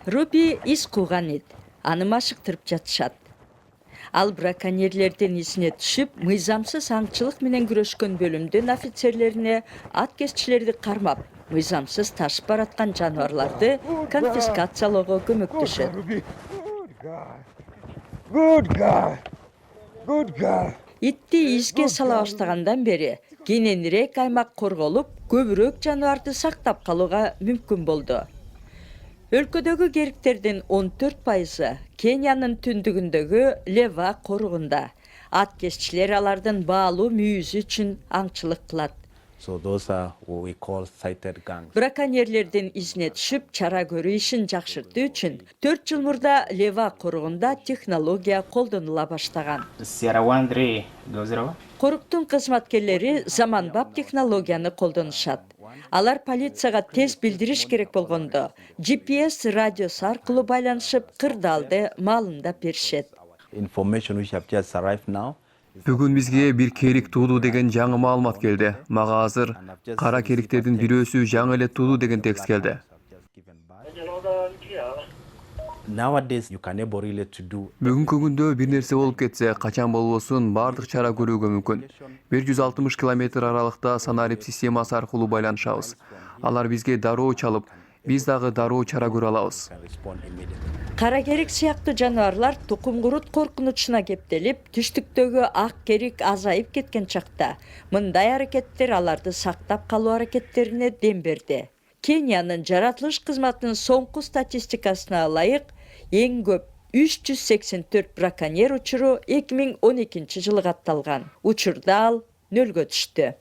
Руби из кууган эт. Аны машыктырып жатышат. Ал браконьерлердин исине түшүп, мыйзамсыз аңчылык менен күрөшкөн бөлүмдүн офицерлерине ат кесчилерди кармап, мыйзамсыз ташып бараткан жаныбарларды конфискациялоого көмөктөшөт. Итти изге сала баштагандан бери кененирээк аймак корголуп, көбүрөөк жаныбарды сактап калууга мүмкүн болду. Өлкөдөгү кериктердин 14% Кениянын түндүгүндөгү Лева коругунда. Ат кесчилер алардын баалуу мүйүзү үчүн аңчылык кылат. So those are what we call sighted gangs. Браконьерлердин изине түшүп, чара көрүү ишин жакшыртуу үчүн 4 жыл мурда Лева коругунда технология колдонула баштаган. Коруктун кызматкерлери заманбап технологияны колдонушат. Алар полицияга тез билдириш керек болгондо, GPS радиосу аркылуу байланышып, кырдаалды маалымдап беришет. Information which have just arrived now. Бүгүн бизге бир керик тууду деген жаңы маалымат келди. Мага азыр кара кериктердин бирөөсү жаңы эле тууду деген текст келди. Nowadays you can able really to do. Бүгүнкү күндө бир нерсе болуп кетсе, качан болбосун бардык чара көрүүгө мүмкүн. 160 километр аралыкта санарип системасы аркылуу байланышабыз. Алар бизге дароо чалып, биз дагы дароо чара көрө алабыз. Кара керик сыяктуу жаныбарлар тукум-курут коркунучуна кептелип, түштүктөгү ак керик азайып кеткен чакта мындай аракеттер аларды сактап калуу аракеттерине дем берди. Кениянын жаратылыш кызматынын соңку статистикасына ылайык, эң көп 384 браконьер учуру 2012 жылы катталган. Учурда ал нөлгө түштү.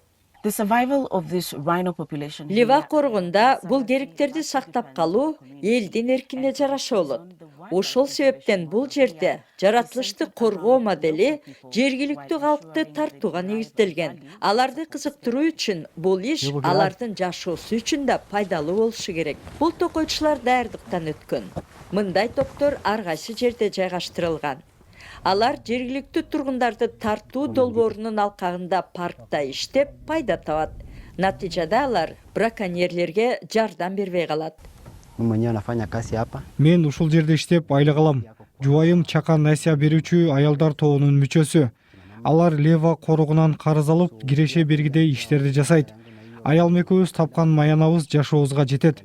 The survival of this rhino population. Лева коругунда бул кериктерди сактап калуу элдин эркине жараша болот. Ошол себептен бул жерде жаратылышты коргоо модели жергиликтүү калкты тартууга негизделген. Аларды кызыктыруу үчүн бул иш алардын жашоосу үчүн да пайдалуу болушу керек. Бул токойчулар даярдыктан өткөн. Мындай топтор ар кайсы жерде жайгаштырылган. Алар жергиликтүү тургундарды тартуу долбоорунун алкагында паркта иштеп пайда табат. Натыйжада алар браконьерлерге жардам бербей калат. Мен ушул жерде иштеп айлык алам. Жубайым чакан насия берүүчү аялдар тобунун мүчөсү. Алар Лева коругунан карыз алып, киреше бергидей иштерди жасайт. Аялым экөөбүз тапкан маянабыз жашообузга жетет.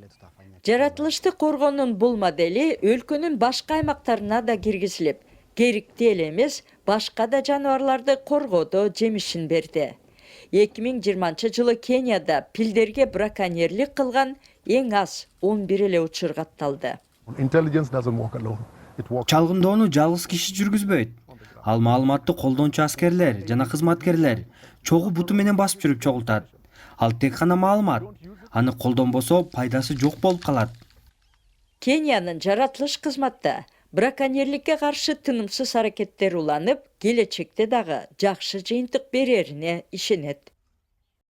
Жаратылышты коргоонун бул модели өлкөнүн башка аймактарына да киргизилип, керикти эле эмес, башка да жаныбарларды коргоодо жемишин берди. 2020 жылы Кенияда пилдерге браконьерлик кылган эң аз 11 эле учур катталды. Чалгындоону жалгыз киши жүргүзбөйт. Ал маалыматты колдончу аскерлер жана кызматкерлер чогуу буту менен басып жүрүп чогултат. Ал тек гана маалымат. Аны колдонбосо пайдасы жок болуп калат. Кениянын жаратылыш кызматта браконьерликке каршы тынымсыз аракеттер уланып, келечекте дагы жакшы жыйынтык берерине ишенет.